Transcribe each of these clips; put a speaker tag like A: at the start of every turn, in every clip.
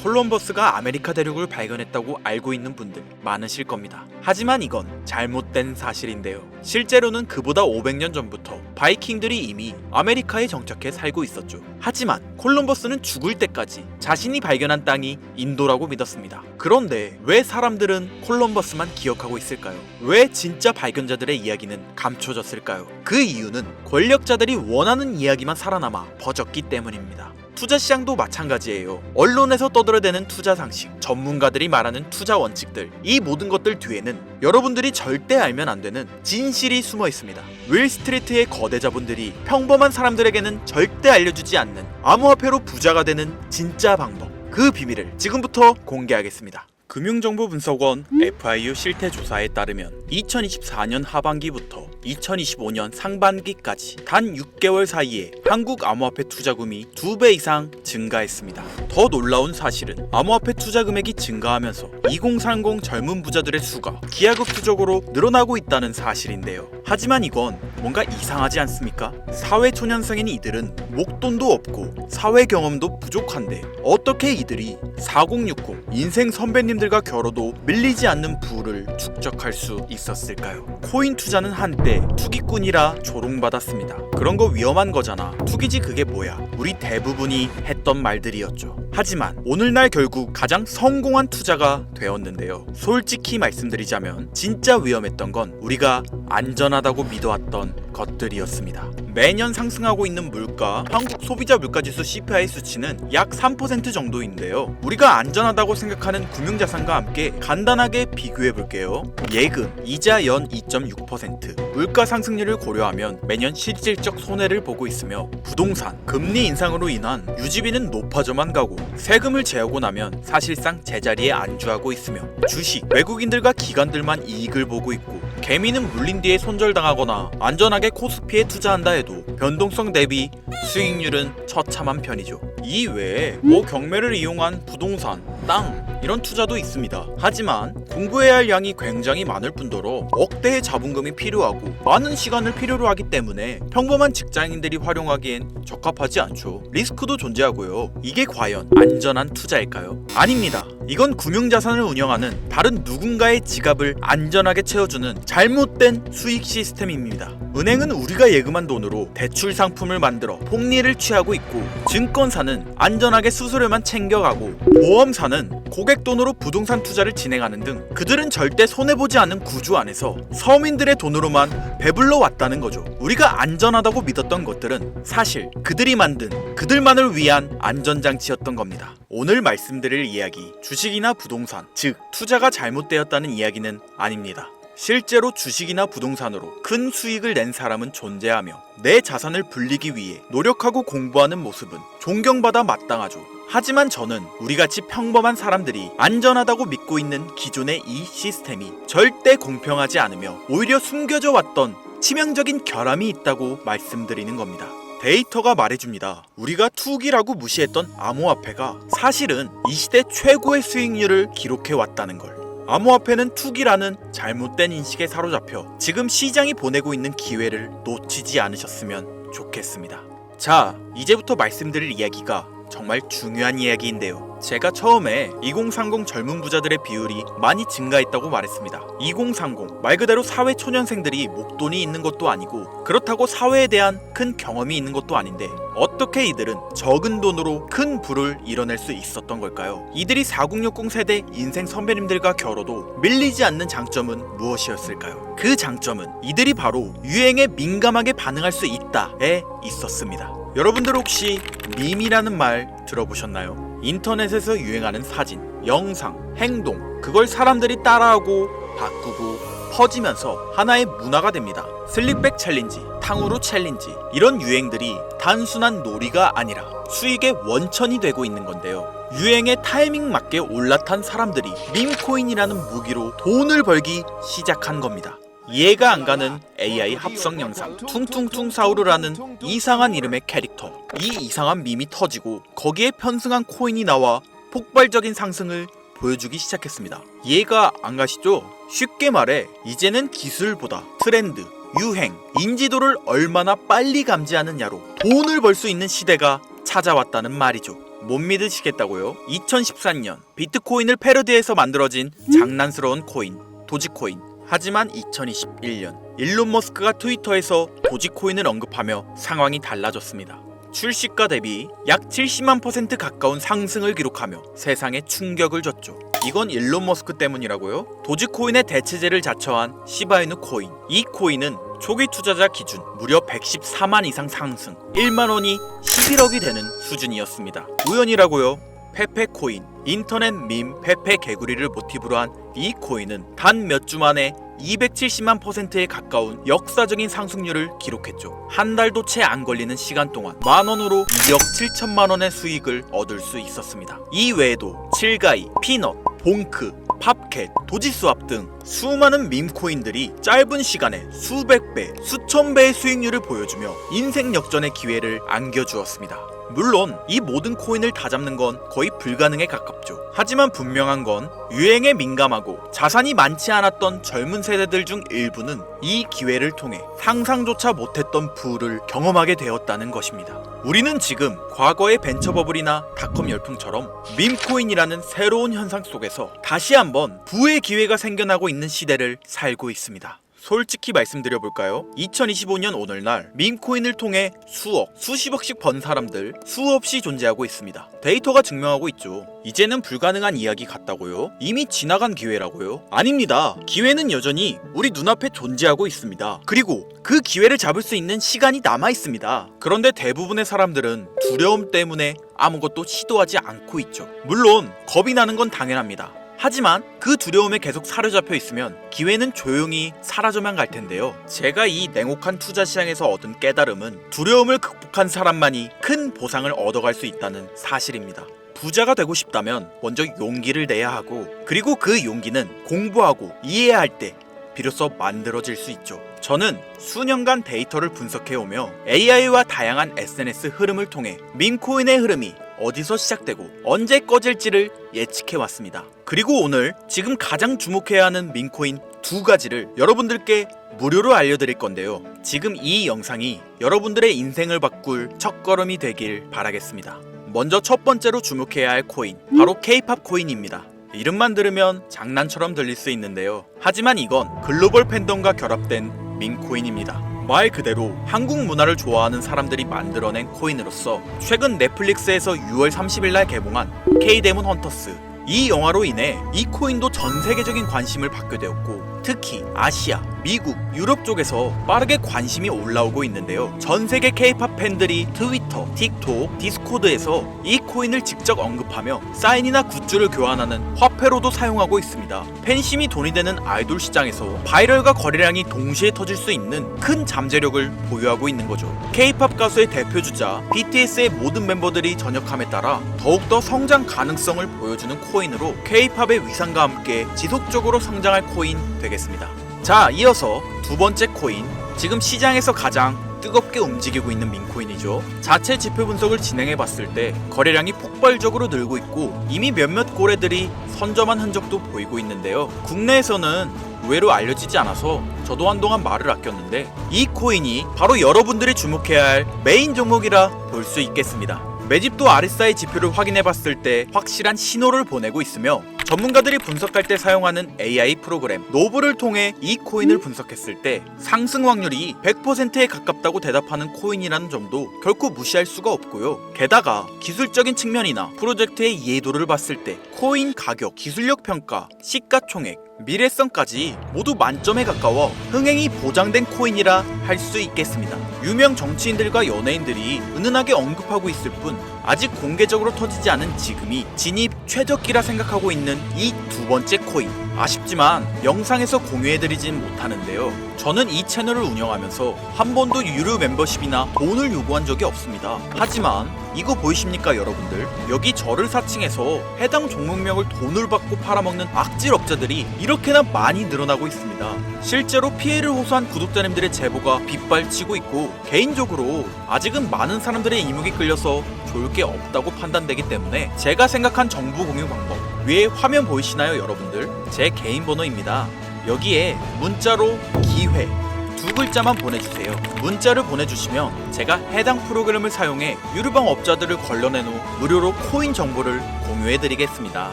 A: 콜럼버스가 아메리카 대륙을 발견했다고 알고 있는 분들 많으실 겁니다. 하지만 이건 잘못된 사실인데요. 실제로는 그보다 500년 전부터 바이킹들이 이미 아메리카에 정착해 살고 있었죠. 하지만 콜럼버스는 죽을 때까지 자신이 발견한 땅이 인도라고 믿었습니다. 그런데 왜 사람들은 콜럼버스만 기억하고 있을까요? 왜 진짜 발견자들의 이야기는 감춰졌을까요? 그 이유는 권력자들이 원하는 이야기만 살아남아 퍼졌기 때문입니다. 투자 시장도 마찬가지예요. 언론에서 떠들어대는 투자 상식, 전문가들이 말하는 투자 원칙들, 이 모든 것들 뒤에는 여러분들이 절대 알면 안 되는 진실이 숨어 있습니다. 윌스트리트의 거대 자본들이 평범한 사람들에게는 절대 알려주지 않는 암호화폐로 부자가 되는 진짜 방법, 그 비밀을 지금부터 공개하겠습니다. 금융정보분석원 FIU 실태조사에 따르면 2024년 하반기부터 2025년 상반기까지 단 6개월 사이에 한국 암호화폐 투자금이 2배 이상 증가했습니다. 더 놀라운 사실은 암호화폐 투자 금액이 증가하면서 2030 젊은 부자들의 수가 기하급수적으로 늘어나고 있다는 사실인데요. 하지만 이건 뭔가 이상하지 않습니까? 사회초년생인 이들은 목돈도 없고 사회 경험도 부족한데 어떻게 이들이 4060 인생 선배님들과 겨뤄도 밀리지 않는 부를 축적할 수 있었을까요? 코인 투자는 한때 투기꾼이라 조롱받았습니다. 그런 거 위험한 거잖아. 투기지 그게 뭐야? 우리 대부분이 했던 말들이었죠. 하지만 오늘날 결국 가장 성공한 투자가 되었는데요. 솔직히 말씀드리자면 진짜 위험했던 건 우리가 안전하다고 믿어왔던 것들이었습니다. 매년 상승하고 있는 물가, 한국 소비자 물가지수 CPI 수치는 약 3% 정도인데요. 우리가 안전하다고 생각하는 금융자산과 함께 간단하게 비교해 볼게요. 예금, 이자 연 2.6%, 물가 상승률을 고려하면 매년 실질적 손해를 보고 있으며 부동산, 금리 인상으로 인한 유지비는 높아져만 가고 세금을 제하고 나면 사실상 제자리에 안주하고 있으며 주식, 외국인들과 기관들만 이익을 보고 있고 개미는 물린 뒤에 손절당하거나 안전하게 코스피에 투자한다 해도 변동성 대비 수익률은 처참한 편이죠. 이 외에 경매를 이용한 부동산, 땅 이런 투자도 있습니다. 하지만 공부해야 할 양이 굉장히 많을 뿐더러 억대의 자본금이 필요하고 많은 시간을 필요로 하기 때문에 평범한 직장인들이 활용하기엔 적합하지 않죠. 리스크도 존재하고요. 이게 과연 안전한 투자일까요? 아닙니다. 이건 금융자산을 운영하는 다른 누군가의 지갑을 안전하게 채워주는 잘못된 수익 시스템입니다. 은행은 우리가 예금한 돈으로 대출 상품을 만들어 폭리를 취하고 있고, 증권사는 안전하게 수수료만 챙겨가고, 보험사는 고객 돈으로 부동산 투자를 진행하는 등 그들은 절대 손해보지 않는 구조 안에서 서민들의 돈으로만 배불러 왔다는 거죠. 우리가 안전하다고 믿었던 것들은 사실 그들이 만든 그들만을 위한 안전장치였던 겁니다. 오늘 말씀드릴 이야기, 주식이나 부동산, 즉 투자가 잘못되었다는 이야기는 아닙니다. 실제로 주식이나 부동산으로 큰 수익을 낸 사람은 존재하며 내 자산을 불리기 위해 노력하고 공부하는 모습은 존경받아 마땅하죠. 하지만 저는 우리같이 평범한 사람들이 안전하다고 믿고 있는 기존의 이 시스템이 절대 공평하지 않으며 오히려 숨겨져 왔던 치명적인 결함이 있다고 말씀드리는 겁니다. 데이터가 말해줍니다. 우리가 투기라고 무시했던 암호화폐가 사실은 이 시대 최고의 수익률을 기록해왔다는 걸. 암호화폐는 투기라는 잘못된 인식에 사로잡혀 지금 시장이 보내고 있는 기회를 놓치지 않으셨으면 좋겠습니다. 자, 이제부터 말씀드릴 이야기가 정말 중요한 이야기인데요. 제가 처음에 2030 젊은 부자들의 비율이 많이 증가했다고 말했습니다. 2030 말 그대로 사회 초년생들이 목돈이 있는 것도 아니고 그렇다고 사회에 대한 큰 경험이 있는 것도 아닌데 어떻게 이들은 적은 돈으로 큰 부를 이뤄낼 수 있었던 걸까요? 이들이 4060 세대 인생 선배님들과 겨뤄도 밀리지 않는 장점은 무엇이었을까요? 그 장점은 이들이 바로 유행에 민감하게 반응할 수 있다에 있었습니다. 여러분들 혹시 밈이라는 말 들어보셨나요? 인터넷에서 유행하는 사진, 영상, 행동, 그걸 사람들이 따라하고 바꾸고 퍼지면서 하나의 문화가 됩니다. 슬릭백 챌린지, 탕후루 챌린지, 이런 유행들이 단순한 놀이가 아니라 수익의 원천이 되고 있는 건데요. 유행에 타이밍 맞게 올라탄 사람들이 밈코인이라는 무기로 돈을 벌기 시작한 겁니다. 이해가 안 가는 AI 합성 영상, 퉁퉁퉁 사우르라는 이상한 이름의 캐릭터, 이 이상한 밈이 터지고 거기에 편승한 코인이 나와 폭발적인 상승을 보여주기 시작했습니다. 이해가 안 가시죠? 쉽게 말해 이제는 기술보다 트렌드, 유행, 인지도를 얼마나 빨리 감지하느냐로 돈을 벌 수 있는 시대가 찾아왔다는 말이죠. 못 믿으시겠다고요? 2014년 비트코인을 패러디해서 만들어진 장난스러운 코인 도지코인. 하지만 2021년 일론 머스크가 트위터에서 도지코인을 언급하며 상황이 달라졌습니다. 출시가 대비 약 70만 % 가까운 상승을 기록하며 세상에 충격을 줬죠. 이건 일론 머스크 때문이라고요? 도지코인의 대체제를 자처한 시바이누 코인. 이 코인은 초기 투자자 기준 무려 114만 이상 상승, 1만 원이 11억이 되는 수준이었습니다. 우연이라고요? 페페코인. 인터넷 밈 페페 개구리를 모티브로 한 이 코인은 단 몇 주 만에 270만 %에 가까운 역사적인 상승률을 기록했죠. 한 달도 채 안 걸리는 시간 동안 만원으로 2억 7천만 원의 수익을 얻을 수 있었습니다. 이 외에도 칠가이, 피넛, 봉크, 팝캣, 도지스왑 등 수많은 밈코인들이 짧은 시간에 수백 배, 수천 배의 수익률을 보여주며 인생 역전의 기회를 안겨주었습니다. 물론 이 모든 코인을 다 잡는 건 거의 불가능에 가깝죠. 하지만 분명한 건 유행에 민감하고 자산이 많지 않았던 젊은 세대들 중 일부는 이 기회를 통해 상상조차 못했던 부를 경험하게 되었다는 것입니다. 우리는 지금 과거의 벤처버블이나 닷컴 열풍처럼 밈코인이라는 새로운 현상 속에서 다시 한번 부의 기회가 생겨나고 있는 시대를 살고 있습니다. 솔직히 말씀드려볼까요? 2025년 오늘날 밈코인을 통해 수억, 수십억씩 번 사람들 수없이 존재하고 있습니다. 데이터가 증명하고 있죠. 이제는 불가능한 이야기 같다고요? 이미 지나간 기회라고요? 아닙니다. 기회는 여전히 우리 눈앞에 존재하고 있습니다. 그리고 그 기회를 잡을 수 있는 시간이 남아 있습니다. 그런데 대부분의 사람들은 두려움 때문에 아무것도 시도하지 않고 있죠. 물론 겁이 나는 건 당연합니다. 하지만 그 두려움에 계속 사로잡혀 있으면 기회는 조용히 사라져만 갈 텐데요. 제가 이 냉혹한 투자 시장에서 얻은 깨달음은 두려움을 극복한 사람만이 큰 보상을 얻어갈 수 있다는 사실입니다. 부자가 되고 싶다면 먼저 용기를 내야 하고, 그리고 그 용기는 공부하고 이해할 때 비로소 만들어질 수 있죠. 저는 수년간 데이터를 분석해오며 AI와 다양한 SNS 흐름을 통해 밈코인의 흐름이 어디서 시작되고 언제 꺼질지를 예측해왔습니다. 그리고 오늘 지금 가장 주목해야 하는 밈코인 두 가지를 여러분들께 무료로 알려드릴 건데요. 지금 이 영상이 여러분들의 인생을 바꿀 첫걸음이 되길 바라겠습니다. 먼저 첫 번째로 주목해야 할 코인, 바로 K-팝 코인입니다. 이름만 들으면 장난처럼 들릴 수 있는데요. 하지만 이건 글로벌 팬덤과 결합된 밈코인입니다. 말 그대로 한국 문화를 좋아하는 사람들이 만들어낸 코인으로서 최근 넷플릭스에서 6월 30일 날 개봉한 K-데몬 헌터스, 이 영화로 인해 이 코인도 전 세계적인 관심을 받게 되었고, 특히 아시아, 미국, 유럽 쪽에서 빠르게 관심이 올라오고 있는데요. 전 세계 K-팝 팬들이 트위터, 틱톡, 디스코드에서 이 코인을 직접 언급하며 사인이나 굿즈를 교환하는 화폐로도 사용하고 있습니다. 팬심이 돈이 되는 아이돌 시장에서 바이럴과 거래량이 동시에 터질 수 있는 큰 잠재력을 보유하고 있는 거죠. K-팝 가수의 대표주자 BTS의 모든 멤버들이 전역함에 따라 더욱더 성장 가능성을 보여주는 코인으로 K-팝의 위상과 함께 지속적으로 성장할 코인 되겠습니다. 자, 이어서 두 번째 코인, 지금 시장에서 가장 뜨겁게 움직이고 있는 밈코인이죠. 자체 지표 분석을 진행해봤을 때 거래량이 폭발적으로 늘고 있고 이미 몇몇 고래들이 선점한 흔적도 보이고 있는데요. 국내에서는 의외로 알려지지 않아서 저도 한동안 말을 아꼈는데 이 코인이 바로 여러분들이 주목해야 할 메인 종목이라 볼 수 있겠습니다. 매집도 RSI 지표를 확인해봤을 때 확실한 신호를 보내고 있으며, 전문가들이 분석할 때 사용하는 AI 프로그램 노브를 통해 이 코인을 분석했을 때 상승 확률이 100%에 가깝다고 대답하는 코인이라는 점도 결코 무시할 수가 없고요. 게다가 기술적인 측면이나 프로젝트의 이해도를 봤을 때 코인 가격, 기술력 평가, 시가총액, 미래성까지 모두 만점에 가까워 흥행이 보장된 코인이라 할 수 있겠습니다. 유명 정치인들과 연예인들이 은은하게 언급하고 있을 뿐 아직 공개적으로 터지지 않은 지금이 진입 최적기라 생각하고 있는 이 두 번째 코인. 아쉽지만 영상에서 공유해드리진 못하는데요. 저는 이 채널을 운영하면서 한 번도 유료 멤버십이나 돈을 요구한 적이 없습니다. 하지만 이거 보이십니까 여러분들? 여기 저를 사칭해서 해당 종목명을 돈을 받고 팔아먹는 악질업자들이 이렇게나 많이 늘어나고 있습니다. 실제로 피해를 호소한 구독자님들의 제보가 빗발치고 있고, 개인적으로 아직은 많은 사람들의 이목이 끌려서 좋을 게 없다고 판단되기 때문에 제가 생각한 정보 공유 방법, 위에 화면 보이시나요 여러분들? 제 개인 번호입니다. 여기에 문자로 기회 두 두 글자만 보내주세요. 문자를 보내주시면 제가 해당 프로그램을 사용해 유료방 업자들을 걸러낸 후 무료로 코인 정보를 공유해드리겠습니다.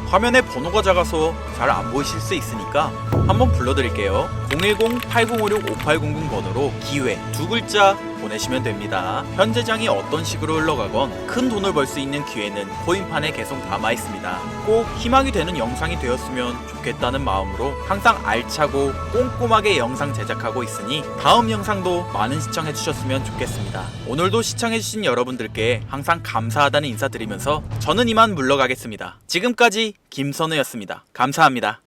A: 화면에 번호가 작아서 잘 안 보이실 수 있으니까 한번 불러드릴게요. 010-8056-5800 번호로 기회 두 글자 보내시면 됩니다. 현재 장이 어떤 식으로 흘러가건 큰 돈을 벌 수 있는 기회는 코인판에 계속 남아 있습니다. 꼭 희망이 되는 영상이 되었으면 좋겠다는 마음으로 항상 알차고 꼼꼼하게 영상 제작하고 있으니 다음 영상도 많은 시청해 주셨으면 좋겠습니다. 오늘도 시청해 주신 여러분들께 항상 감사하다는 인사 드리면서 저는 이만 물러가겠습니다. 지금까지 김선우였습니다. 감사합니다.